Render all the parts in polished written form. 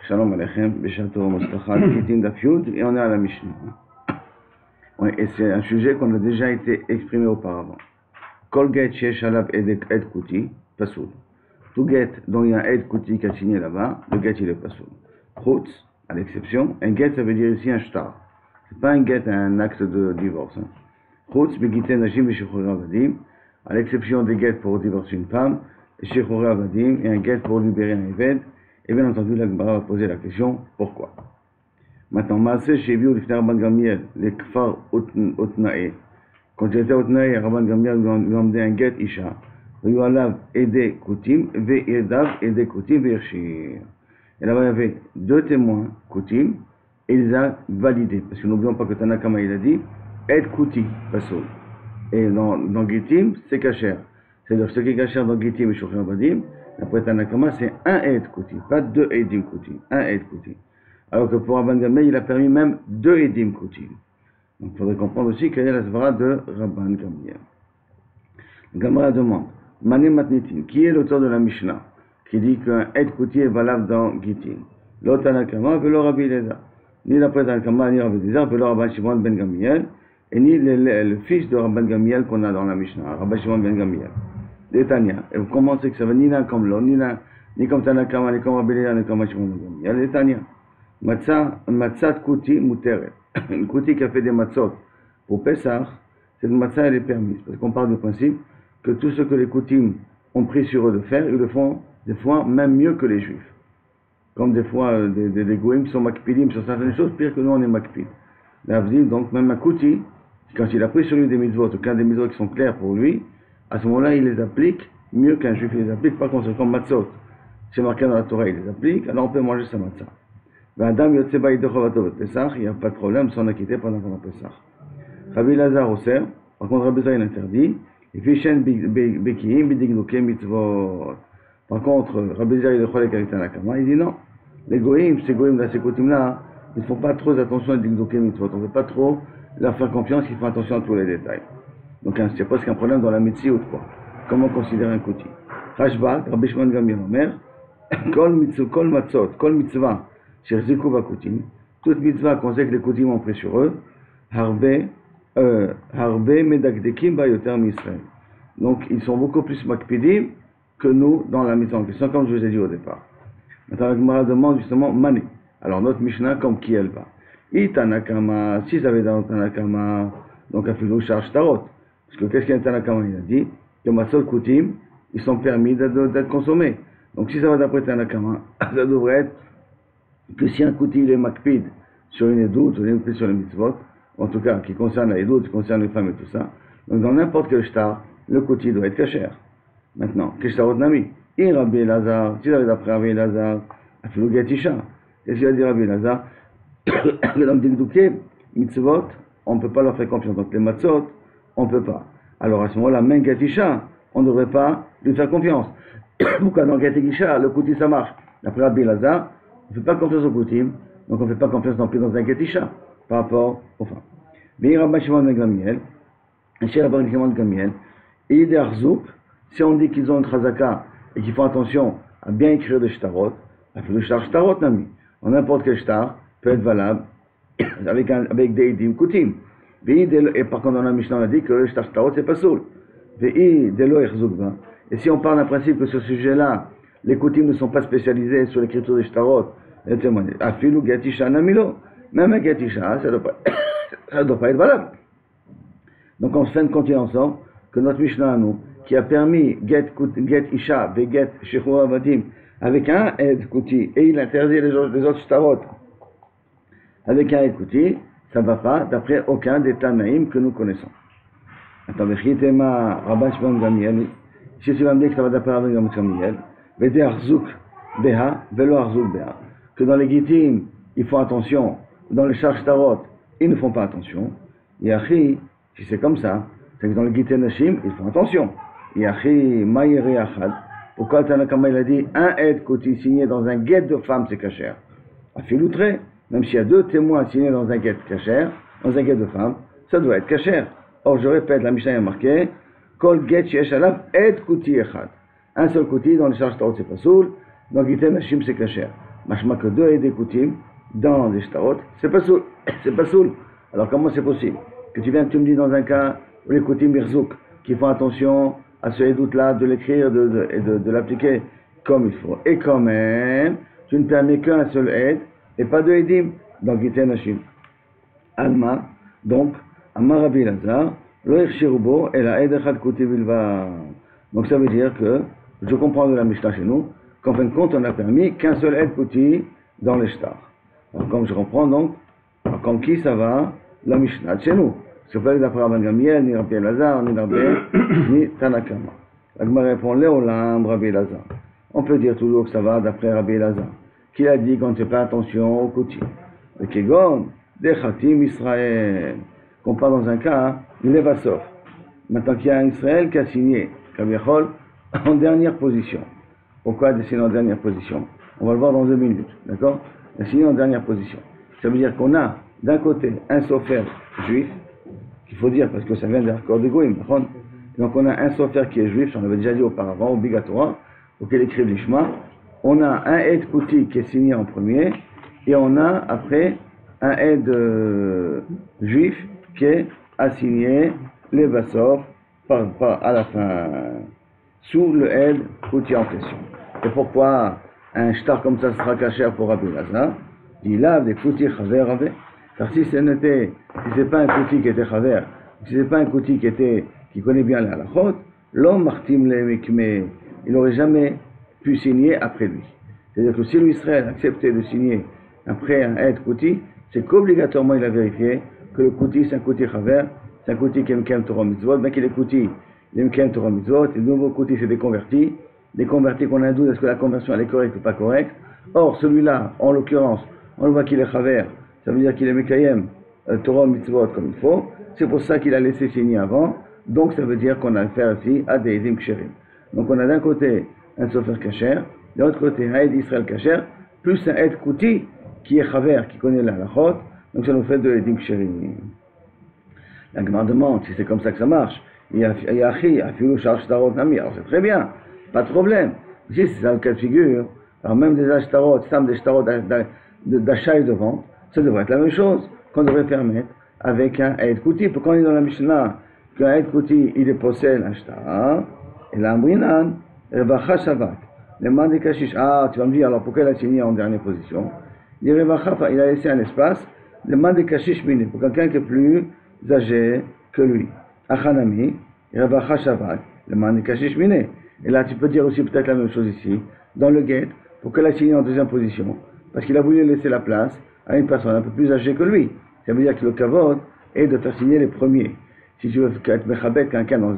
Shalom Aleichem, Beshato Mostachad, Kitin Daf Yud, et on est à la Mishnah. Ouais, et c'est un sujet qu'on a déjà été exprimé auparavant. Kol get sheyesh alav ed kuti, pasoul. Tout get dont il y a un ed kuti qui a signé là-bas, le get il est pasoul. Chutz, à l'exception, un get ça veut dire ici un shtar. C'est pas un get, un acte de divorce. Chutz, begite nashim v'shechorei avadim, à l'exception des get pour divorcer une femme, shechorei avadim, et un get pour libérer un eved. Et bien entendu, la Gemara va poser la question, pourquoi? Maintenant, Maaseh Sheviou l'ifnei Rabban Gamliel, les Kfar Otnae. Quand il était Otnae, Rabban Gamliel lui a demandé un get Isha. Lui alav Ede Koutim, Ve'edav Ede Koutim Ve'irshir. Et là-bas, il y avait deux témoins Koutim, et il les a validés. Parce que n'oublions pas que Tanakama, il a dit, Ed Kouti, Pasoul. Et dans Gitim, c'est Kacher. C'est-à-dire, ce qui est Kacher dans Gitim et Shochem Vadim, après Tanakama, c'est un Ed Kouti, pas deux Edim Kouti, un Ed Kouti. Alors que pour Rabban Gamliel, il a permis même deux Edim Kouti. Donc il faudrait comprendre aussi quelle est la svara de Rabban Gamliel. Gamara demande, Mané Matnitin, qui est l'auteur de la Mishnah, qui dit qu'un Ed Kouti est valable dans Gitin? L'autre Tanakama, velo Rabbi Eliezer. Ni l'après Tanakama, ni Rabbi Eliezer, velo Rabban Shimon ben Gamliel, et ni le fils de Rabban Gamliel qu'on a dans la Mishnah, Rabban Shimon ben Gamliel. De Tania. Et vous commencez que ça va ni l'un comme l'autre, ni comme Tanakama, ni comme Rabbi Eliezer, ni comme Shimon ben Gamliel. De Tania. Matzat Kouti Muteret. Une Kouti qui a fait des matzot pour Pessah, cette matzah elle est permise. Parce qu'on part du principe que tout ce que les Koutim ont pris sur eux de faire, ils le font des fois même mieux que les Juifs. Comme des fois des Goïms sont makpidim sur certaines choses, pire que nous on est makpid. Donc même un Kouti, quand il a pris sur lui des mitzvot, ou qu'un des mitzvot qui sont clairs pour lui, à ce moment-là il les applique mieux qu'un Juif les applique, pas conséquent matzot. C'est marqué dans la Torah, il les applique, alors on peut manger sa matzah. Adam Yotzeba Yidochovato Pesach, il n'y a pas de problème, s'en acquitter pendant qu'on a Pesach. Rabbi Lazar Oser, par contre Rabbi Lazar il interdit, et Fishen Bekiim Bidignuke Mitzvot. Par contre, Rabbi Lazar il est cholek avec Tanakama, il dit non, les goïms, ces goïms là, ces coutumes là, ils ne font pas trop attention à Bidignuke Mitzvot, on ne veut pas trop leur faire confiance, ils font attention à tous les détails. Donc c'est presque un problème dans la médecine ou quoi. Comment considérer un kouti? Rashbak, Rabbi Shimon Gamliel Omer, Kol Matzot, Kol Mitzvah. Toute mitzvah qu'on sait que les koutim ont pris sur eux, harbe medakdekim bayoter misraël. Donc ils sont beaucoup plus makpidim que nous dans la mitzvah en question, comme je vous ai dit au départ. Maintenant la Gemara demande justement mané. Alors notre Mishnah comme qui elle va. Itanakama, si ça avait dans Tanakama, donc afilou charge tarot. Parce que qu'est-ce qu'il y a Tanakama? Il a dit que matzot koutim, ils sont permis d'être consommés. Donc si ça va d'après Tanakama, ça devrait être que si un kouti il est makpid sur une édoute, ou une sur les mitzvot, en tout cas qui concerne la édoute, qui concerne les femmes et tout ça, donc dans n'importe quel shtar, le kouti doit être kasher. Maintenant, keshtarot nami, in Rabbi Elazar, si j'avais d'après Rabbi Elazar, afilou gatisha, qu'est-ce qu'il a dit Rabbi Elazar? Que dans le digdouké, mitzvot, on ne peut pas leur faire confiance, donc les matzot, on ne peut pas. Alors à ce moment-là, même gatisha, on ne devrait pas lui faire confiance. Pourquoi dans gatisha, le kouti ça marche? D'après Rabbi Elazar, on ne fait pas confiance aux koutim, donc on ne fait pas confiance non plus dans un getisha par rapport aux femmes. Mais Rabban Shimon ben Gamliel, chez Rabban Shimon ben Gamliel, et des Arzouk, si on dit qu'ils ont une chazaka et qu'ils font attention à bien écrire des shtarot, il faut le shtarot nami. En n'importe quel shtar peut être valable avec des idim koutim. Et par contre dans la Mishnah on a dit que le shtarot c'est pas soul. Et si on parle d'un principe que sur ce sujet-là, les koutim ne sont pas spécialisés sur l'écriture des shtarot. Afilou gatisha namilo. Même un gatisha, ça ne doit pas être valable. Donc on se continue ensemble que notre Mishnah à nous, qui a permis get isha et get shechur avadim avec un ed kouti, et il interdit les autres shtarot avec un ed kouti, ça ne va pas d'après aucun des Tanaïm que nous connaissons. Attends, Bechitema, Rabban Shimon Gamliel, si tu vas me dire que ça va d'après Rabban Shimon Gamliel, Vede Arzouk Beha, Velo Arzouk Beha. Que dans les Gitim, ils font attention, dans les charges tarot, ils ne font pas attention. Yachi, si c'est comme ça, c'est que dans les Gitim Nashim, ils font attention. Yachi, Maïri Achad. Pourquoi Tanakama il a dit un aide kouti signé dans un guet de femme, c'est kasher. Afiloutré, même s'il y a deux témoins signés dans un guet kasher, dans un guet de femme, ça doit être kasher. Or, je répète, la Mishnah a marqué Kol get sheyesh alav aide kouti echad. Un seul kouti dans les charges tarot c'est pas soul, dans Gitem Hashim c'est kasher. Machma que 2 et d'écoutim dans des shtarot, c'est pas soul. C'est pas soul. Alors comment c'est possible que tu me dis dans un cas où les koutim birzouk, qui font attention à ce doute-là, de l'écrire et de l'appliquer comme il faut. Et quand même, tu ne permets qu'un seul aide et pas de edim dans Giten Hashim. Alma, donc, Amar Rabbi Lazar, lo yirshirubo et la aide echad kouti bilva. Donc ça veut dire que, je comprends de la Mishnah chez nous, qu'en fin de compte, on a permis qu'un seul aide kouti dans les shtar. Alors comme je comprends donc, comme qui ça va, la Mishnah chez nous. C'est pas d'après Rabban Gamiel, ni Rabbi Lazar, ni Rabbi, ni Tanakama. La Gemara répond, Léolam, Rabbi Lazar. On peut dire toujours que ça va d'après Rabbi Lazar, qui a dit qu'on ne fait pas attention au kouti. Le Kegon, Dechatim Israël. Qu'on parle dans un cas, il est Vassov. Maintenant qu'il y a un Israël qui a signé, Kaviachol, en dernière position. Pourquoi il a signé en dernière position? On va le voir dans 2 minutes, d'accord? Il a signé en dernière position. Ça veut dire qu'on a, d'un côté, un sofer juif, qu'il faut dire parce que ça vient de l'accord de Goïm. Donc on a un sofer qui est juif, on l'avait déjà dit auparavant, obligatoire, auquel écrive l'Ishma. On a un aide kouti qui est signé en premier, et on a après un aide juif qui est assigné les Vassov à la fin, sous le aide kouti en question. Et pourquoi un shtar comme ça sera caché pour Rabbi Lazar? Il a des kouti chaver avec. Car si c'est pas un kouti qui était chaver, si c'est pas un kouti qui connaît bien la halachot, l'homme martim le mikmeh, il n'aurait jamais pu signer après lui. C'est-à-dire que si l'Israël acceptait de signer après un aide kouti, c'est qu'obligatoirement il a vérifié que le kouti c'est un kouti chaver, c'est un kouti qui est mkem Torah mitzvot, bien qu'il est kouti, il est mkem Torah mitzvot, et le nouveau kouti c'est des convertis qu'on a un doute est-ce que la conversion elle est correcte ou pas correcte. Or celui-là, en l'occurrence, on le voit qu'il est chaver, ça veut dire qu'il est mekayem Torah mitzvot comme il faut, c'est pour ça qu'il a laissé signer avant, donc ça veut dire qu'on a affaire ici à des edim ksherim. Donc on a d'un côté un sofer kasher, de l'autre côté un aide Israël kasher, plus un aide kouti qui est chaver, qui connaît la halachot, donc ça nous fait 2 edim ksherim. La Gemara demande si c'est comme ça que ça marche. Il y a achi, afilou shar shtarot nami, alors c'est très bien, pas de problème. Si c'est ça le cas de figure, alors même des ashtarot, des shtarot d'achat et de vente, ça devrait être la même chose qu'on devrait permettre avec un aide kouti. Pourquoi on est dans la Mishnah qu'un aide kouti il est possède un shtar, et l'ambrinan, revacha shavat, le mandi kashish. Ah, tu vas me dire alors pourquoi il a signé en dernière position? Il a laissé un espace, le mandi kashish mine, pour quelqu'un qui est plus âgé que lui. Achanami, revacha shavat, le mandi kashish mine. Et là tu peux dire aussi peut-être la même chose ici, dans le guet, pourquoi il a signé en deuxième position? Parce qu'il a voulu laisser la place à une personne un peu plus âgée que lui. Ça veut dire que le kavod est de faire signer les premiers. Si tu veux être mechabed quelqu'un dans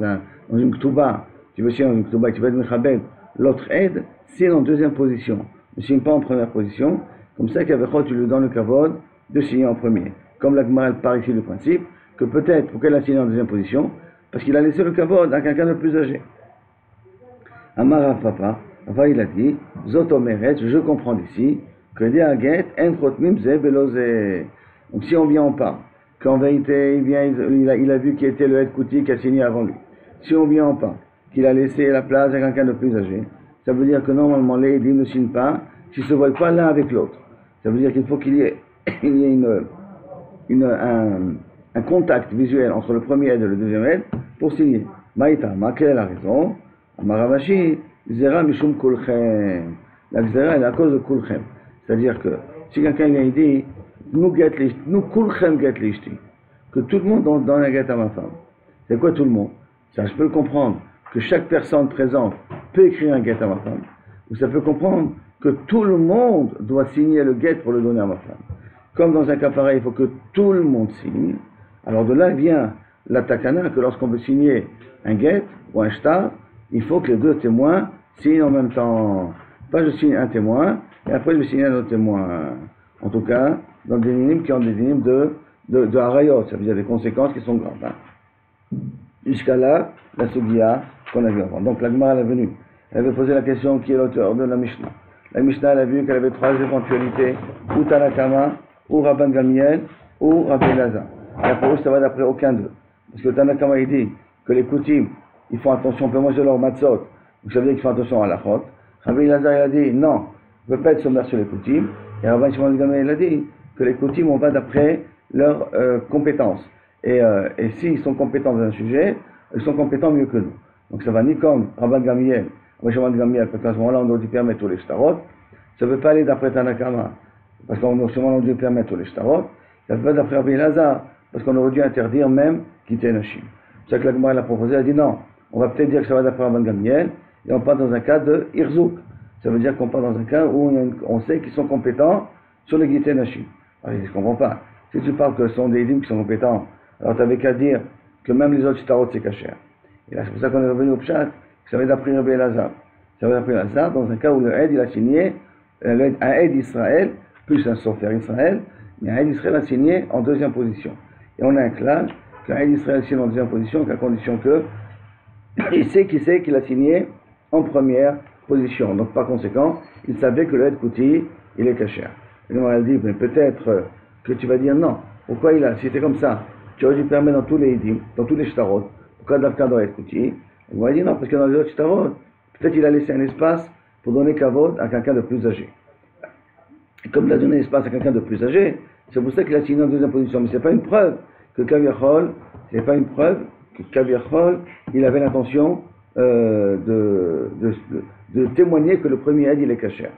une ktuba, tu veux signer dans une ktuba et tu veux être mechabed l'autre aide, c'est en deuxième position. Ne signe pas en première position. Comme ça qu'avechot tu lui donnes le kavod de signer en premier. Comme la Gemara part ici du principe que peut-être pourquoi il a signé en deuxième position, parce qu'il a laissé le kavod à quelqu'un de plus âgé. Amara Papa, il a dit, Zot omeret, je comprends d'ici, que donc si on vient en parle, qu'en vérité il a vu qui était le aide kouti qui a signé avant lui. Si on vient en parle, qu'il a laissé la place à quelqu'un de plus âgé, ça veut dire que normalement les aidim ne signent pas s'ils ne se voient pas l'un avec l'autre. Ça veut dire qu'il faut qu'il y ait un contact visuel entre le premier aide et le deuxième aide pour signer. Maïtama, quelle est la raison? Amaravashi, Zera Mishum Kulchem. La Zera est à cause de Kulchem. C'est-à-dire que si quelqu'un vient et dit nous Kulchem get lishti, que tout le monde donne un get à ma femme. C'est quoi tout le monde? Ça, je peux le comprendre, que chaque personne présente peut écrire un get à ma femme. Ou ça peut comprendre que tout le monde doit signer le get pour le donner à ma femme. Comme dans un cas pareil, il faut que tout le monde signe. Alors de là vient la takana que lorsqu'on veut signer un get ou un shtar, il faut que les 2 témoins signent en même temps. Pas je signe un témoin et après je vais signer un autre témoin. En tout cas, dans des dynimes qui ont des dynimes de harayot, ça veut dire des conséquences qui sont graves. Hein. Jusqu'à là, la sugiya qu'on a vu avant. Donc la Gemara est venue. Elle avait posé la question qui est l'auteur de la Mishnah. La Mishnah elle a vu qu'elle avait 3 éventualités, ou Tanakama, ou Rabban Gamiel, ou Rabbi Lazar. Et pour eux, ça va d'après aucun d'eux. Parce que Tanakama il dit que les koutim, ils font attention, on peut manger leur matzot, donc ça veut dire qu'ils font attention à la chot. Rabbi Lazar il a dit non, ne peut pas être sommaire sur les coutumes. Et Rabbi Shimon Gamliel a dit que les coutumes, on va d'après leurs compétences. Et s'ils sont compétents dans un sujet, ils sont compétents mieux que nous. Donc ça va ni comme Rabbi Gamliel, Rabbi Shimon Gamliel, parce qu'à ce moment-là, on aurait dû permettre tous les shtarot. Ça ne veut pas aller d'après Tanakama, parce qu'on aurait dû permettre tous les shtarot. Ça ne veut pas d'après Rabbi Elazar, parce qu'on aurait dû interdire même quitter Nashim. C'est ça que la Gemara l'a proposé, elle a dit non, on va peut-être dire que ça va d'après Rabbi Gamliel, et on part dans un cas de Irzouk. Ça veut dire qu'on part dans un cas où on sait qu'ils sont compétents sur le Gité Nashim. Alors, je ne comprends pas. Si tu parles que ce sont des Edim qui sont compétents, alors tu n'avais qu'à dire que même les autres shtarot c'est kasher. Et là, c'est pour ça qu'on est revenu au Pshat, que ça va d'après Rabbi Elazar. Ça va d'après Elazar dans un cas où le Aide, il a signé un Aide Israël, plus un Sofer Israël, mais un Aide Israël a signé en deuxième position. Et on a un clash qu'un Aide Israël signe en deuxième position, qu'à condition que il sait qu'il a signé en première position. Donc par conséquent, il savait que le Aide Kouti, il est kasher. Et nous on a dit, mais peut-être que tu vas dire non. Pourquoi si c'était comme ça, tu aurais dû permettre dans tous les Edim, dans tous les shtarot, pourquoi Dafka dans Aide Kouti? On va dire non, parce que dans les autres shtarot, peut-être il a laissé un espace pour donner kavod à quelqu'un de plus âgé. Et comme il a donné espace à quelqu'un de plus âgé, c'est pour ça qu'il a signé en deuxième position. Mais ce n'est pas une preuve que Kaviachol, il avait l'intention de témoigner que le premier aide, il est kasher.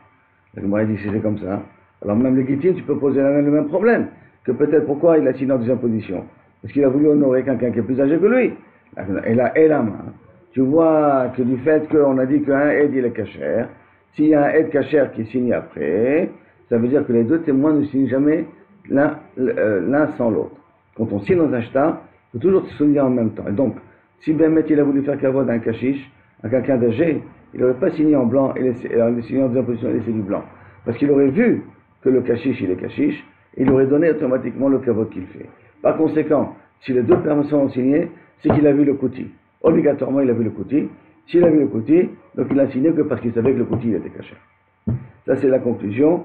La Gemara dit si c'est comme ça. Alors même légitime, tu peux poser le même problème. Que peut-être pourquoi il a signé en deuxième position. Parce qu'il a voulu honorer quelqu'un qui est plus âgé que lui. Et la main. Tu vois que du fait qu'on a dit qu'un aide, il est kasher, s'il y a un aide kasher qui signe après, ça veut dire que les deux témoins ne signent jamais l'un sans l'autre. Quand on signe dans un shtar, il faut toujours se signer en même temps. Et donc, si Bémet il a voulu faire kavod à un kashish, à quelqu'un d'âgé, il n'aurait pas signé en blanc et signé en deuxième position et laissé du blanc. Parce qu'il aurait vu que le kashish, il est kashish, et il aurait donné automatiquement le kavod qu'il fait. Par conséquent, si les deux personnes ont signé, c'est qu'il a vu le kouti. Obligatoirement, il a vu le kouti. S'il a vu le kouti, donc il a signé que parce qu'il savait que le kouti, il était kasher. Ça, c'est la conclusion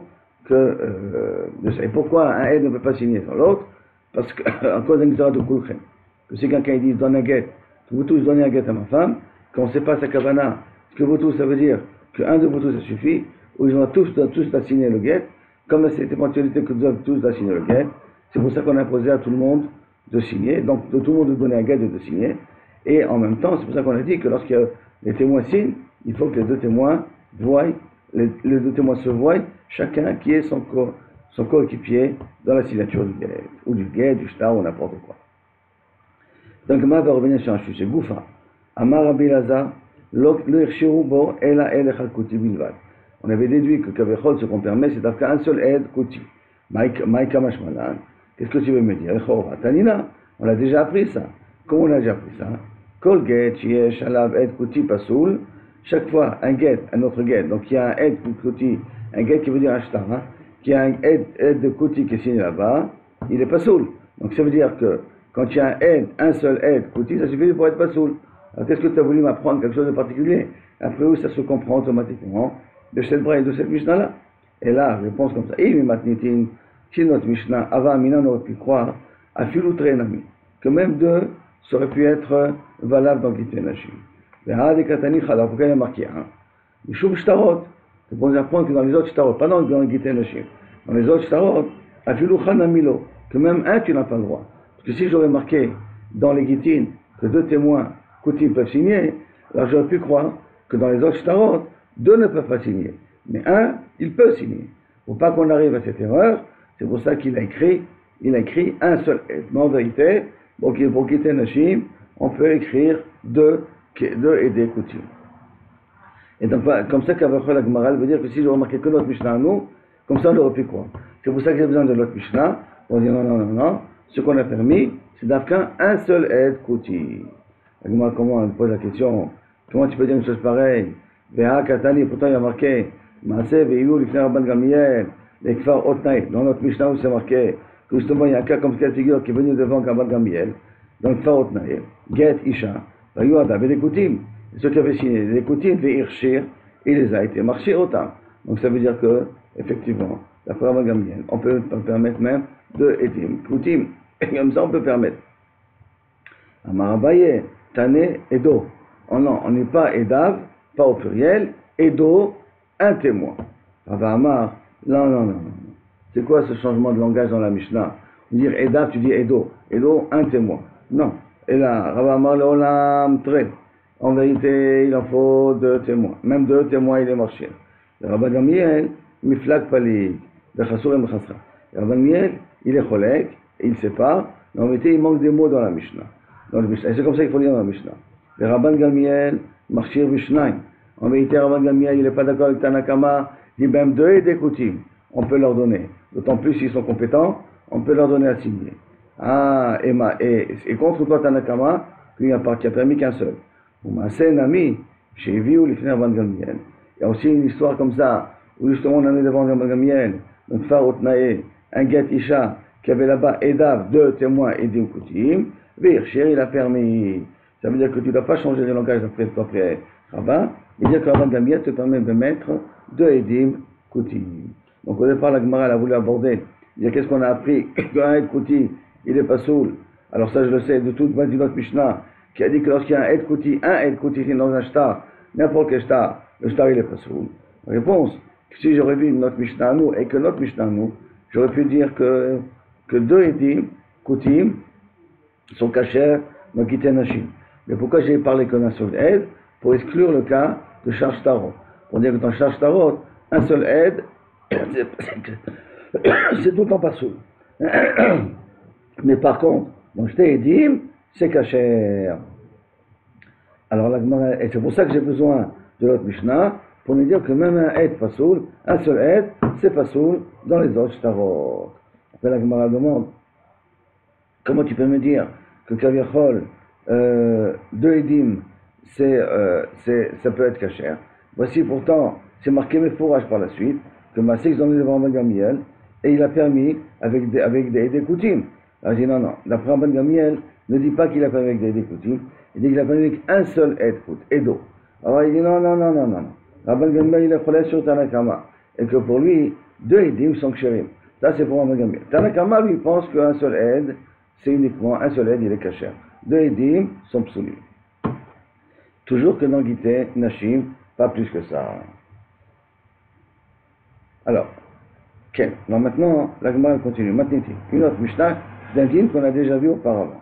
de ça. Et pourquoi un aide ne peut pas signer sans l'autre? Parce qu'en cause d'un de kulchem, que si quelqu'un dit donne un guet, que vous tous donnez un guet à ma femme, qu'on ne sait pas sa kavana, que vous tous, ça veut dire qu'un de vous tous ça suffit, ou ils ont tous signer le guet, comme cette éventualité que nous avons tous signer le guet, c'est pour ça qu'on a imposé à tout le monde de signer, donc de tout le monde de donner un guet et de signer, et en même temps, c'est pour ça qu'on a dit que lorsque les témoins signent, il faut que les deux témoins voient, les deux témoins se voient, chacun qui est son coéquipier dans la signature du guet, ou du guet, du shtar, ou n'importe quoi. Donc, ma va revenir sur un sujet. Goufa. Amar Rabbi Elazar, lo irshiru bo ela el echad kuti bilvad. On avait déduit que Kavechol, ce qu'on permet, c'est d'avoir un seul aide kuti. Maïka mashmalan. Qu'est-ce que tu veux me dire? Tanina. On l'a déjà appris ça. Comment on a déjà appris ça? Kol get, yesh, alav, aide kuti pasoul. Chaque fois, un get, un autre get. Donc, il y a un aide kuti, un get qui veut dire un shtar, hein, qui a un aide de kuti qui est signé là-bas, il est pasoul. Donc, ça veut dire que quand il y a un seul aide kuti, ça suffit pour être pasoul. Alors, qu'est-ce que tu as voulu m'apprendre? Quelque chose de particulier? Après, oui, ça se comprend automatiquement de cette braille, de cette Mishnah-là. Et là, je pense comme ça. Et matnitin, si notre Mishnah, avant Amina, on aurait pu croire à Filutrenami, que même deux, ça aurait pu être valable dans Gittin Nashim. Mais Hadi Katani Khada, pourquoi il y a marqué un? Mishum Shtarot, c'est pour nous apprendre que dans les autres Shtarot, pas dans Gittin Nashim, dans les autres Shtarot, à Filutrenamilo, que même un, tu n'as pas le droit. Parce que si j'aurais marqué dans les Gittin que deux témoins Koutim peuvent signer, alors j'aurais pu croire que dans les autres Shtarot, deux ne peuvent pas signer. Mais un, il peut signer. Pour pas qu'on arrive à cette erreur, c'est pour ça qu'il a écrit un seul aide. Mais en vérité, pour quitter Nashim, on peut écrire deux et des Koutim. Et donc, comme ça qu'Avachol la Gemara veut dire que si je remarquais que notre Mishnah à nous, comme ça on aurait pu croire. C'est pour ça que j'ai besoin de l'autre Mishnah. On dit non. Ce qu'on a permis, c'est d'avoir un seul aide Kouti. La Gemara, comment on pose la question? Comment tu peux dire une chose pareille? Veha Katani, pourtant il y a marqué Maaseh Ve'yu Lifnei Rabban Gamliel, les Kfar Otnaï. Dans notre Mishnah où c'est marqué que justement il y a un cas comme cette figure qui est venu devant Rabban Gamliel, dans le Kfar Otnaï, Get Isha, Ve'yu Ada, Ve'dekutim. Ceux qui avaient signé les Koutim, Ve'irshir, il les a été marché autant. Donc ça veut dire que, effectivement, d'après Rabban Gamliel, on peut permettre même de Etim, Koutim. Et comme ça on peut permettre. Amarabaye, Tane, Edo. Oh non, on n'est pas Edav, pas au pluriel, Edo, un témoin. Rava Amar, non. C'est quoi ce changement de langage dans la Mishnah? Dire Eda, tu dis Edo. Edo, un témoin. Non. Et là, Rava Amar Leolam, très. En vérité, il en faut 2 témoins. Même 2 témoins, il est marché. Le Rabban Gamliel, Miflag Palik, Bechasur et Mechasra. Le Rabban Gamliel, il est cholek, et il sépare. Mais en vérité, il manque des mots dans la Mishnah. Et c'est comme ça qu'il faut lire dans la Mishnah. Le Rabban Gamliel, Marchir Bishnaim. En vérité, Rabban Gamliel, il n'est pas d'accord avec Tanakama. Il dit même 2 et des Koutim. On peut leur donner. D'autant plus s'ils sont compétents, on peut leur donner à signer. Ah, et contre toi, Tanakama, lui, il a permis qu'un seul. Un ami, chez Viu, les frères Rabban Gamliel. Il y a aussi une histoire comme ça, où justement on en est devant Rabban Gamliel, donc Farotnae, un Get Isha, qui avait là-bas Edav, 2 témoins et 2 Koutim. Vircher, il a permis. Ça veut dire que tu ne dois pas changer de langage d'après Rabbin, mais dire que Rabban Gamliel te permet de mettre 2 Edim Koutim. Donc au départ, la Gemara, elle a voulu aborder. Dire qu'est-ce qu'on a appris qu'un Ed Kouti, il est pas soul. Alors ça, je le sais de toute base d'une autre Mishnah, qui a dit que lorsqu'il y a un Ed Kouti c'est dans un shtar, n'importe quel shtar, le shtar il est pas soul. Réponse, si j'aurais vu notre Mishnah à nous, et que notre Mishnah à nous, j'aurais pu dire que 2 Edim Koutim sont cachés dans Giten Hashim. Mais pourquoi j'ai parlé que d'un seul aide? Pour exclure le cas de charge tarot. Pour dire que dans charge tarot, un seul aide, c'est tout le temps pas soul. Mais par contre, dans Jté Edim, c'est caché. Alors, et c'est pour ça que j'ai besoin de l'autre Mishnah, pour nous dire que même un aide pas soul, un seul aide, c'est pas soul dans les autres shtarot. Après, la Gemara demande, comment tu peux me dire que Kaviachol, 2 Edim, ça peut être caché? Voici pourtant, c'est marqué mes fourrages par la suite, que Maaseh ils ont mis devant Rabban Gamliel, et il a permis avec des Koutim. Alors je dis non, d'après Rabban Gamliel, ne dit pas qu'il a permis avec des Koutim, il dit qu'il a permis avec un seul Edo. Alors il dit non. Rabban Gamliel, il a collé sur Tanakama, et que pour lui, 2 Edim sont kshérim. Ça c'est pour Rabban Gamliel. Tanakama, lui, pense qu'un seul aide, c'est uniquement un seul aide, il est caché. 2 Edim sont psoulim. Toujours que dans Gité, Nashim, pas plus que ça. Alors, okay. Alors maintenant, la Gemara continue. Maintenant, une autre Mishnah d'un din qu'on a déjà vu auparavant.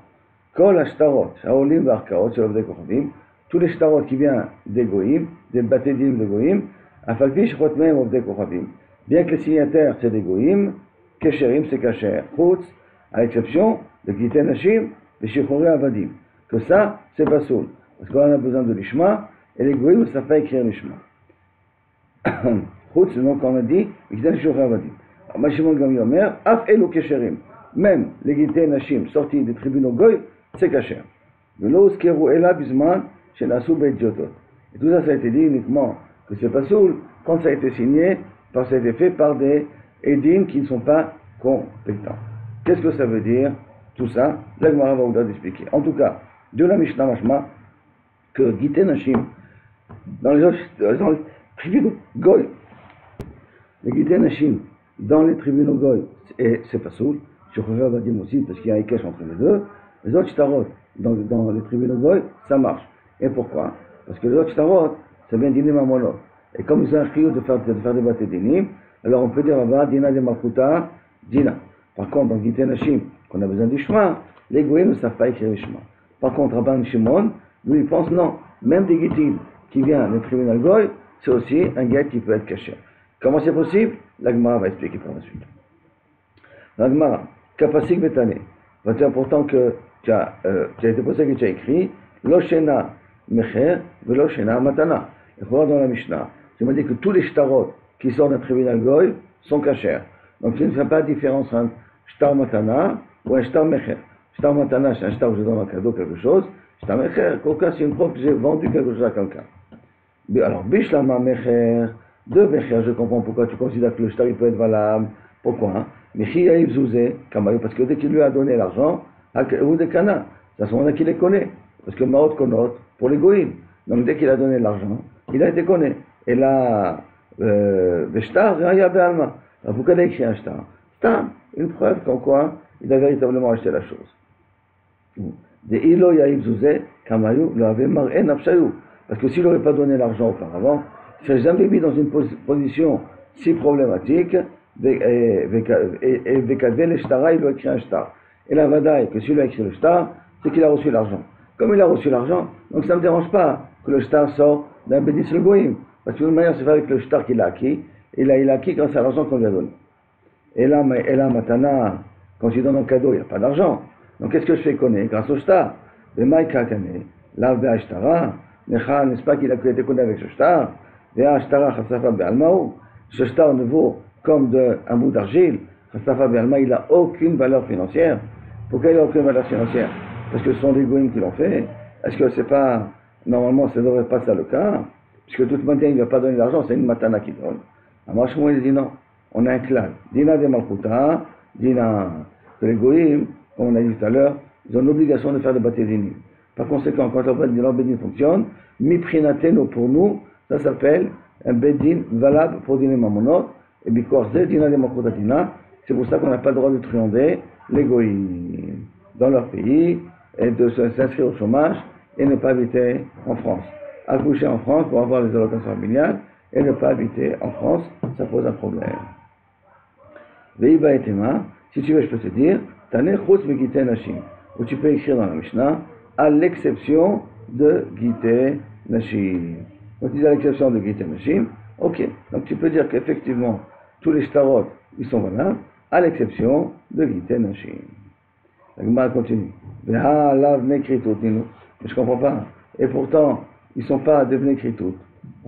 Kol hashtarot, haolim v'arkaot, c'est l'objet kochadim, tous les shtarot qui viennent des goïm, des batédim de goïm, afalpi shchot même objet kochadim. Bien que les signataires c'est des goïm, kesherim c'est kasher, chutz, à l'exception de Gité Nashim, de shichoré avadim. Que ça, c'est pas soul. Parce qu'on a besoin de l'ishma, et les goïm ne savent pas écrire l'ishma. Chutz, donc on a dit, Gité Nashim avadim. Alors, Mashimon Gami Omer, af elu kesherim. Même les Gité Nashim sortis des tribunaux goï, c'est kasher. Mais l'eau skeru ela bisman, chez la soube et diotot. Et tout ça, ça a été dit uniquement que c'est pas soul quand ça a été signé, parce que ça a été fait par des édim qui ne sont pas compétents. Qu'est-ce que ça veut dire? Tout ça, la Gemara va vous donner d'expliquer. En tout cas, de la Mishnah Mashma, que Gité Nashim, dans les tribunaux goy, les Gité Nashim, dans les tribunaux goy, et c'est pas soul, je reviens à dire aussi, parce qu'il y a un ékesh entre les deux, les autres shtarot, dans les tribunaux goy, ça marche. Et pourquoi? Parce que les autres shtarot, c'est bien dinim amonot. Et comme ils ont un chiyut de faire des bâtés dinim, alors on peut dire là-bas, dina de makuta, dina. Par contre, dans Gité Nashim, qu'on a besoin d'ishma, les goyim ne savent pas écrire ishma. Par contre, Rabban Shimon, lui, il pense non. Même des gitim qui viennent des tribunaux goy, c'est aussi un guet qui peut être caché. Comment c'est possible? La Gemara va expliquer par la suite. La Gemara, kapasik betane. C'est important que tu as été posé que tu as écrit Loshena Mecher, Veloshena Matana. Il faut voir dans la Mishnah. Tu m'as dit que tous les shtarot qui sortent d'un tribunal goy sont cachers. Donc tu ne fais pas de différence entre shtar Matana ou un shtar Mecher. Shtar Matana, c'est un shtar où je donne un cadeau, quelque chose. Shtar Mecher, quelqu'un, c'est une preuve que j'ai vendu quelque chose à quelqu'un. Alors, Bishlama Mecher, de Mecher, je comprends pourquoi tu considères que le shtar il peut être valable. Pourquoi? Mais si Yaïv Zouzé, parce que dès qu'il lui a donné l'argent, ou des canas, c'est à ce moment-là qu'il les connaît. Parce que Maot Konot, pour les goïms. Donc dès qu'il a donné l'argent, il a été connu. Et là, le shtar, il y a Béalma. Alors pourquoi il a écrit un shtar? C'est une preuve qu'en quoi il a véritablement acheté la chose. Des Ilo Yaïv Zouzé, Kamayou, le avait mar'en Nafshayou. Parce que s'il n'aurait pas donné l'argent auparavant, il ne serait jamais mis dans une position si problématique, et Vekadel et Shtara, il doit écrire un Shtar. Et la Vadaï, que celui-là a écrit le Shtar, c'est qu'il a reçu l'argent. Comme il a reçu l'argent, donc ça ne me dérange pas que le Shtar sorte d'un Bédis le Goïm. Parce que de toute manière, c'est fait avec le Shtar qu'il a acquis, et là, il a acquis grâce à l'argent qu'on lui a donné. Et là, Matana, quand je donne un cadeau, il n'y a pas d'argent. Donc qu'est-ce que je fais connaître grâce au Shtar? Le Maïka Kane, l'Arbe Ashtara, n'est-ce pas qu'il a été connu avec ce Shtar? Et Ashtara Chassafa Be'almaou. Ce Shtar ne vaut comme un bout d'argile. Chassafa Be'alma, il n'a aucune valeur financière. Pourquoi il n'a aucune valeur financière? Parce que ce sont des goïms qui l'ont fait. Est-ce que c'est pas, normalement, ça ne devrait pas être le cas? Puisque de toute manière, il ne va pas donner l'argent, c'est une matana qui donne. Alors, il dit non, on a un clan. Dina de Malkuta, Dina que les goïms, comme on a dit tout à l'heure, ils ont l'obligation de faire des bâtés. Par conséquent, quand leur bedin fonctionne, miprinateno pour nous, ça s'appelle un bedin valable pour dîner mamonot, et bikorze, dina de Malkuta dina, c'est pour ça qu'on n'a pas le droit de truander les goïms dans leur pays, et de s'inscrire au chômage, et ne pas habiter en France. Accoucher en France pour avoir les allocations familiales, et ne pas habiter en France, ça pose un problème. Veiba et Tema, si tu veux, je peux te dire, Tane Chutz Megite Nashim, où tu peux écrire dans la Mishnah, à l'exception de Gite Nashim. Donc, tu dis à l'exception de Gite Nashim, ok, donc tu peux dire qu'effectivement, tous les shtarot, ils sont valables, à l'exception de Gite Nashim. La Gemara continue. Veha lav nekritout ninu. Mais je comprends pas. Et pourtant, ils ne sont pas devenus kritout.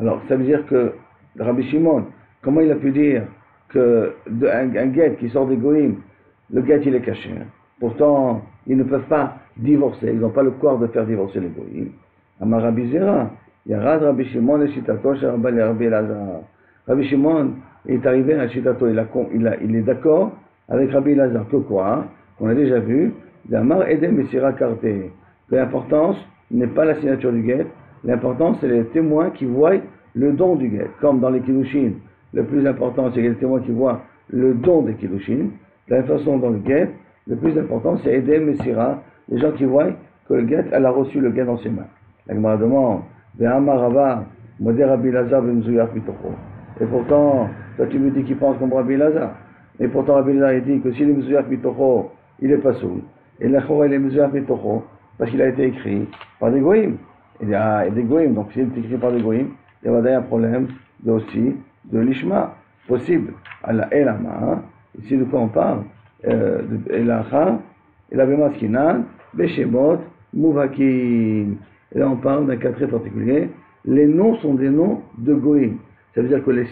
Alors, ça veut dire que Rabbi Shimon, comment il a pu dire qu'un guet qui sort des goïms, le guet il est caché. Pourtant, ils ne peuvent pas divorcer. Ils n'ont pas le corps de faire divorcer les goïms. Amar Rabbi Zera, Yarad Rabbi Shimon et Shitato, Rabbi Elazar. Rabbi Shimon est arrivé à Shitato, il est d'accord avec Rabbi Elazar. Que quoi? On a déjà vu, Damar Edem Messira Karté. L'importance n'est pas la signature du guet, l'importance c'est les témoins qui voient le don du guet. Comme dans les Kiddushin, le plus important c'est les témoins qui voient le don des Kiddushin. De la même façon dans le guet, le plus important c'est Edem Messira, les gens qui voient que le guet, elle a reçu le guet dans ses mains. La Gemara demande, Ve'amar Rava, Modé Rabbi Lazar B'mzuyach Mitocho. Et pourtant, toi tu me dis qu'il pense comme Rabbi Lazar. Et pourtant Rabbi Lazar il dit que si le Mzuyach Mitocho, il est pas sourd. Et l'achora il est Mzuyach Mitocho, parce qu'il a été écrit par des goïms. Il y a des goïms, donc s'il est écrit par des goïms, il y a un problème aussi de l'ishma, possible. À la elama, ici de quoi on parle, de elacha, et la bemaskinan, beshemot, mouvakim. Et là on parle d'un cas très particulier. Les noms sont des noms de goïms. Ça veut dire que les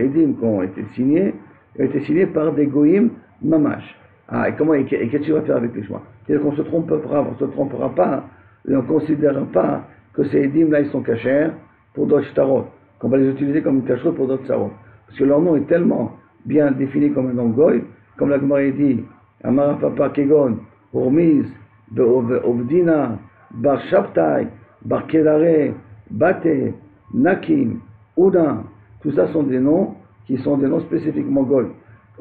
édim qui ont été signés par des goïms mamash. Ah, et qu'est-ce que tu vas faire avec l'ishma? C'est-à-dire qu'on ne se trompera pas, et on ne considérera pas que ces édimes-là, ils sont cachers pour d'autres shtarot, qu'on va les utiliser comme une cacheroute pour d'autres shtarot. Parce que leur nom est tellement bien défini comme un nom goy, comme la Gemara dit, Amara Papa Kegon, Hormiz, Ovdina, Bar Shabtai, Bar Kedare, Bate, Nakim, Ouda, tout ça sont des noms qui sont des noms spécifiquement goy.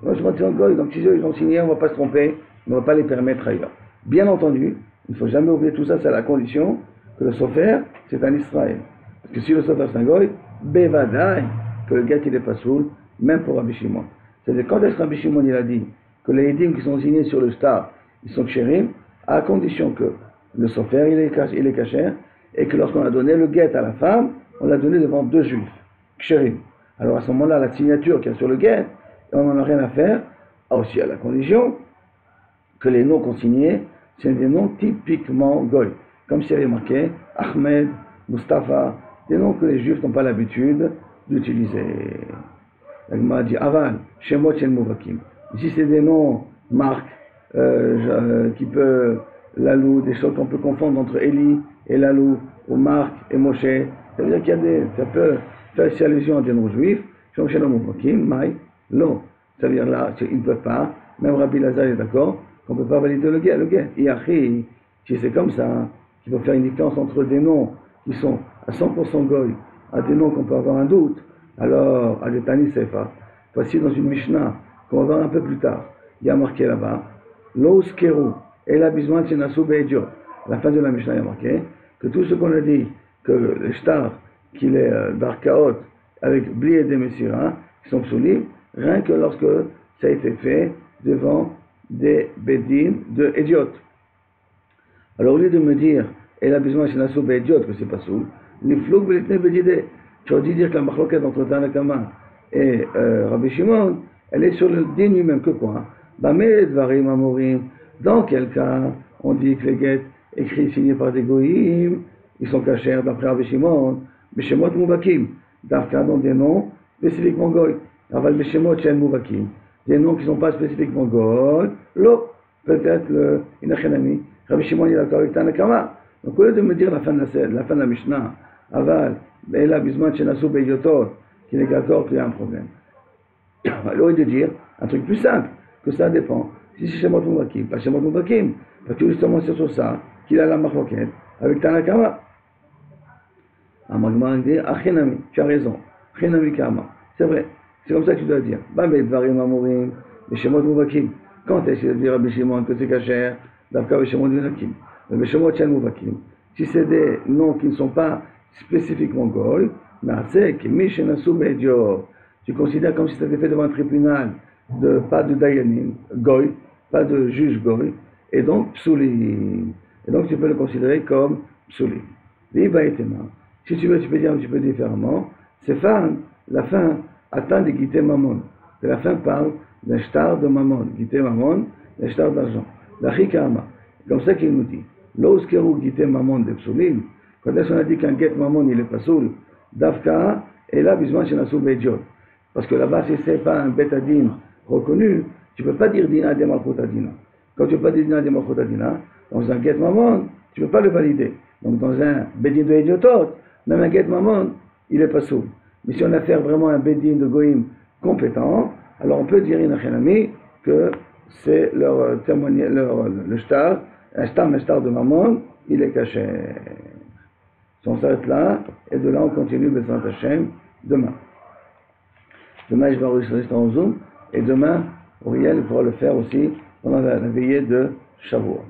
Moi, je m'attends goy, donc si ils ont signé, on ne va pas se tromper, on ne va pas les permettre ailleurs. Bien entendu, il ne faut jamais oublier tout ça, c'est à la condition que le sofer, c'est un Israël. Parce que si le sofer c'est un goy, bevadaï, que le gars il est pas soul, même pour Rabbi Shimon. C'est-à-dire quand est-ce que Rabbi Shimon il a dit que les édim qui sont signés sur le star, ils sont kshérim, à condition que le sofer il est kasher, et que lorsqu'on a donné le guet à la femme, on l'a donné devant deux juifs, kshérim. Alors à ce moment-là, la signature qu'il y a sur le guet, on n'en a rien à faire, aussi à la condition que les noms consignés, c'est des noms typiquement goy. Comme s'il y avait marqué Ahmed, Mustafa, des noms que les juifs n'ont pas l'habitude d'utiliser. La Gemara dit Aval, Shemot Shel Mouvakim. Ici c'est des noms, marques, qui peuvent, Lalou, des choses qu'on peut confondre entre Eli et Lalou, ou Marc et Moshe. Ça veut dire qu'il y a ça peut faire ici allusion à des noms juifs. Shemot Shel Mouvakim, Maï, Lo. Ça veut dire là, ils ne peuvent pas, même Rabbi Lazar est d'accord, qu'on ne peut pas valider le guet. Iachi, si c'est comme ça, qu'il faut faire une différence entre des noms qui sont à 100% goy, à des noms qu'on peut avoir un doute, alors, à des Tani Sefa, voici dans une Mishnah, qu'on va voir un peu plus tard, il y a marqué là-bas, L'Oskeru, et la Bisman Shenasu Be'edio. À la fin de la Mishnah, il y a marqué que tout ce qu'on a dit, que le shtar, qu'il est d'Arkaot, avec Bli et des Messira, qui sont psoulim, rien que lorsque ça a été fait devant des bédines de idiotes. Alors au lieu de me dire, et la besoin chez Nassou idiote que c'est pas soul, les flouk belitne bedide, tu aurais dû dire que la machloket entre Tanakama et Rabbi Shimon, elle est sur le din lui-même que quoi? Bamed varim amorim, dans quel cas on dit que les guettes écrits signés par des goïms, ils sont cachés d'après Rabbi Shimon, Beshemot Mouvakim, d'Afka dans des noms spécifiquement goy, Aval Beshemot Shen Mouvakim, des noms qui ne sont pas spécifiquement goy, l'eau, peut-être le Inachanami, Rabbi Shimon il est d'accord avec Tanakama. Donc au lieu de me dire la fin de la Mishnah, Aval, Be'ela Bisman Shenasu Beyotot, qu'il est d'accord qu'il y a un problème. Alors il de dire un truc plus simple, que ça dépend. Si c'est Shemot Mouvakim, pas Shemot Mouvakim, parce que justement c'est sur ça qu'il a la marloquette avec Tanakama. Amagma dit, Achenami, tu as raison, Achenami Kama, c'est vrai, c'est comme ça que tu dois dire. Bamed Varim Amorim, Shemot Mouvakim. Quand est-ce qu'il de dire Rabbi Shimon que c'est cachère, d'Afka Shemot Mouvakim, mais Shemot Shen Mouvakim. Si c'est des noms qui ne sont pas spécifiquement goy, tu considères comme si c'était fait devant un tribunal, pas de dayanim, goy, pas de juge goy, et donc psulim. Et donc tu peux le considérer comme psulim. Si tu veux, tu peux dire un petit peu différemment. C'est la fin atteint de Gité Mamon. Que la fin parle d'un shtar de Mamon. Gité Mamon, d'un shtar d'argent. La Chikama. Comme ça qu'il nous dit. L'oskeru Gité Mamon de psulim. Quand est-ce qu'on a dit qu'un get Mamon il est pas soul, Dafka, et là, bisman shenasu be'ediot. Parce que là-bas, si c'est pas un betadin reconnu, tu peux pas dire dina de malchut adina. Quand tu peux pas dire dina de malchut adina, dans un get Mamon, tu peux pas le valider. Donc dans un bedin de idiotot, même un get Mamon, il est pas soul. Mais si on a affaire vraiment à un bedin de goïm compétent, alors on peut dire inachanami que c'est leur témoignage, le shtar, un shtar de Mamon, il est caché. On s'arrête là, et de là on continue Bezrat Hashem demain. Demain je vais enregistrer en Zoom, et demain Auriel pourra le faire aussi pendant la veillée de Shavuot.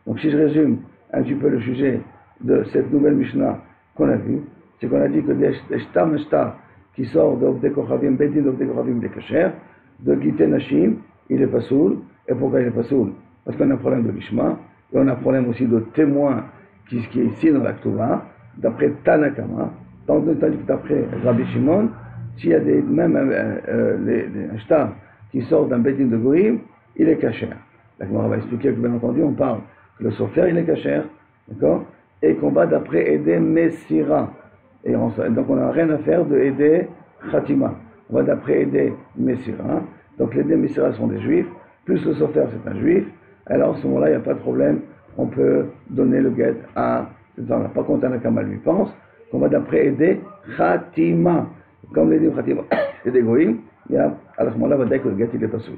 Donc si je résume un petit peu le sujet de cette nouvelle Mishnah qu'on a vue, c'est qu'on a dit que des shtar qui sort d'Obdei Kochavim, Bedin d'Obdei Kochavim de Kasher, de Gité Nashim, il est pas soul. Et pourquoi il est pas soul? Parce qu'on a un problème de Lishma, et on a un problème aussi de témoin qui est ici dans la Ktouva, d'après Tanakama, tandis que d'après Rabbi Shimon, s'il y a même un shtar qui sort d'un bedin de goïm, il est kasher. La Gemara va expliquer que bien entendu on parle que le sofer il est kasher, d'accord, et qu'on va d'après Ede Messira. Et donc on n'a rien à faire de Ede Khatima. On va d'après Ede Messira. Donc les Ede Messira sont des juifs, plus le sofer c'est un juif, alors à ce moment-là il n'y a pas de problème, on peut donner le guet à. Par contre, Tanakama lui pense qu'on va d'après aider Khatima. Comme les dit Khatima, c'est des goïms, à ce moment-là, on va dire que le guet il est pas soul.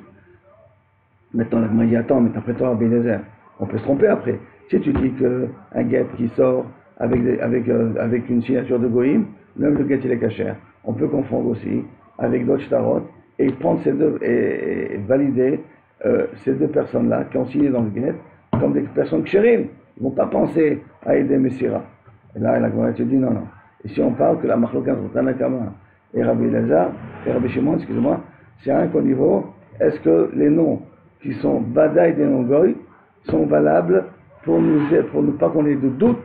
Maintenant, la Gemara dit attends, mais d'après toi, Bénézer, on peut se tromper après. Si tu dis qu'un guet qui sort avec une signature de goïm, même le guet il est cachère, on peut confondre aussi avec d'autres shtarot et prendre ces deux et valider ces deux personnes-là qui ont signé dans le guet comme des personnes kshérim. Ils ne vont pas penser à aider Messira. Et là, la Gemara te dit non. Et si on parle que la machloka entre Tanakama et Rabbi Elazar, et Rabbi Shimon, excusez-moi, c'est un qu'au niveau, est-ce que les noms qui sont badaï des noms goy sont valables pour ne pas qu'on ait de doute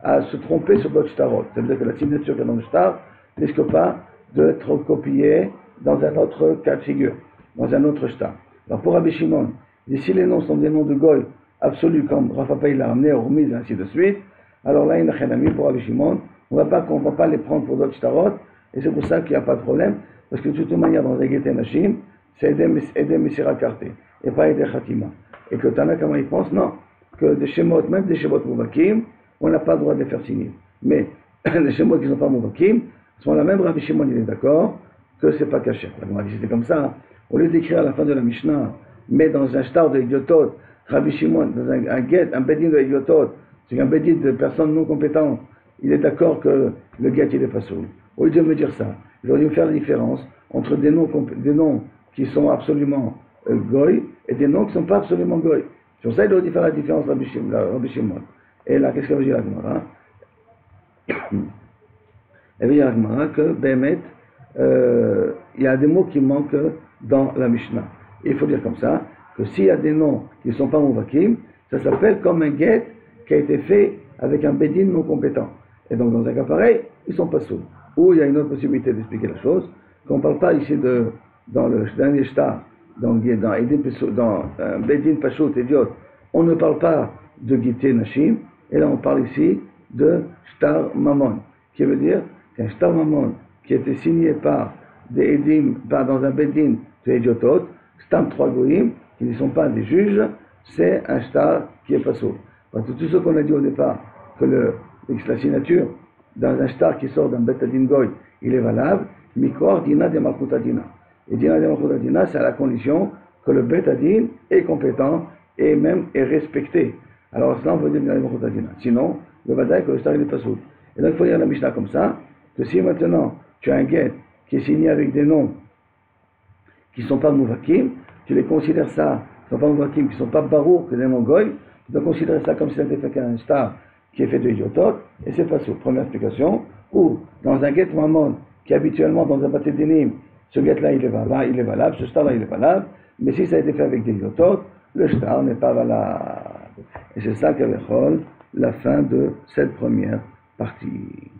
à se tromper sur d'autres shtarot. C'est-à-dire que la signature qu'il y a dans le shtar ne risque pas d'être copiée dans un autre cas de figure, dans un autre shtar. Alors pour Rabbi Shimon, si les noms sont des noms de goy absolu comme Rafa Pei l'a ramené, Hormiz, et ainsi de suite, alors là, il n'y a rien à pour Rabbi Shimon, on ne va pas les prendre pour d'autres shtarot, et c'est pour ça qu'il n'y a pas de problème, parce que de toute manière, dans les Gete Nashim, c'est aider Messira Karté, et pas aider Khatima. Et que Tanakama, il pense, non, que des Shemot, même des Shemot Mouvakim, on n'a pas le droit de les faire signer. Mais les Shemot qui ne sont pas Mouvakim, sont la même Rabbi Shimon, il est d'accord, que c'est pas caché. C'est comme ça, au lieu d'écrire à la fin de la Mishnah, mais dans un shtar de idiotot, Rabbi Shimon, dans un bedin de idiotot, c'est un bedin de personnes non compétentes, il est d'accord que le guet il est pas soul. Au lieu de me dire ça, j'aurais dû me faire la différence entre des noms qui sont absolument goy et des noms qui ne sont pas absolument goy. Sur ça, il aurait dû faire la différence Rabbi Shimon. Et là, qu'est-ce qu'elle veut dire la Gemara? Elle veut dire la Gemara que Bémet, il y a des mots qui manquent dans la Mishnah. Et il faut dire comme ça, que s'il y a des noms qui ne sont pas mouvakim, ça s'appelle comme un get qui a été fait avec un bedin non compétent. Et donc dans un cas pareil, ils ne sont pas sourds. Ou il y a une autre possibilité d'expliquer la chose, qu'on ne parle pas ici dans le dernier shtar, dans bedin pashut idiot, on ne parle pas de gité nashim, et là on parle ici de shtar mamon, qui veut dire qu'un shtar mamon qui a été signé par des edim, dans un bedin de idiotot, stam 3 goïm, qui ne sont pas des juges, c'est un shtar qui est pas sourd. Parce que tout ce qu'on a dit au départ, que la signature dans un shtar qui sort d'un betadin goy, il est valable, mikor dina de malchutadina. Et dina de malchutadina, c'est à la condition que le betadin est compétent et même est respecté. Alors cela on veut dire dina de malchutadina. Sinon, le vadaï que le shtar il est pas sourd. Et donc il faut lire la Mishnah comme ça, que si maintenant tu as un get qui est signé avec des noms qui ne sont pas mouvakim, tu les considères ça, qui ne sont pas mouvakim, qui ne sont pas barour, que des noms goy, tu dois considérer ça comme si c'était fait qu'un shtar qui est fait de idiotot, et c'est pas sûr. Première explication, ou dans un get mamon, qui est habituellement dans un bâté d'énigme, ce get-là il est valable, ce shtar-là il est valable, mais si ça a été fait avec des idiotot, le shtar n'est pas valable. Et c'est ça qu'avait la fin de cette première partie.